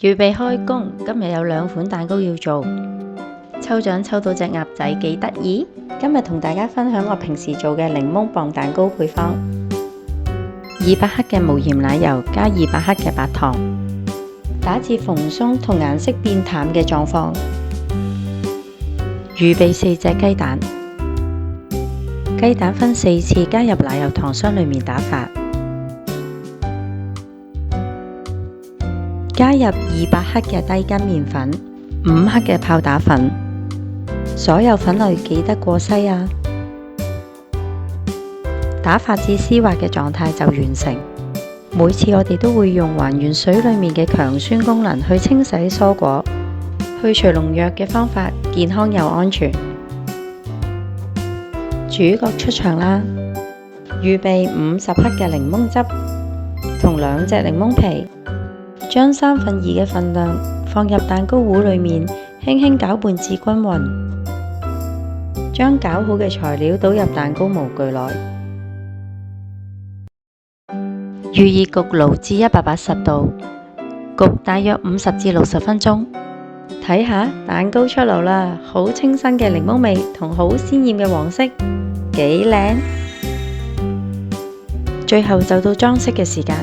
預備開工，今日有2款蛋糕要做。抽獎抽到隻鴨仔幾得意！今日同大家分享我平時做嘅檸檬磅蛋糕配方：200克嘅無鹽奶油加200克嘅白糖，打至蓬鬆同顏色變淡嘅狀況。預備4隻雞蛋，雞蛋分4次加入奶油糖霜裏面打發。加入200克嘅低筋麵粉，5克嘅泡打粉，所有粉類記得過篩啊！打發至絲滑嘅狀態就完成。每次我哋都會用還原水裏面嘅強酸功能去清洗蔬果，去除農藥嘅方法，健康又安全。主角出場啦！預備50克嘅檸檬汁同2隻檸檬皮。將2/3嘅份量放入蛋糕糊裏面，輕輕攪拌至均勻。將攪好嘅材料倒入蛋糕模具內，預熱焗爐至180度，焗大約50至60分鐘。睇下蛋糕出爐啦，好清新嘅檸檬味同好鮮豔嘅黃色，幾靚！最後就到裝飾嘅時間。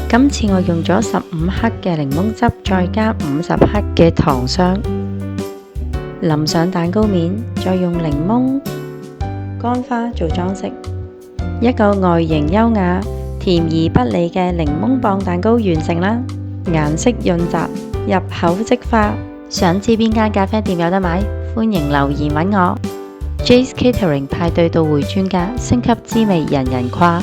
今次我用咗15克嘅檸檬汁，再加50克嘅糖霜，淋上蛋糕面，再用檸檬乾花做裝飾。一個外形優雅、甜而不膩嘅檸檬磅蛋糕完成啦！顏色潤澤，入口即化。想知邊間咖啡店有得買？歡迎留言搵我。Jay's Catering 派對到會專家，升級滋味人人誇。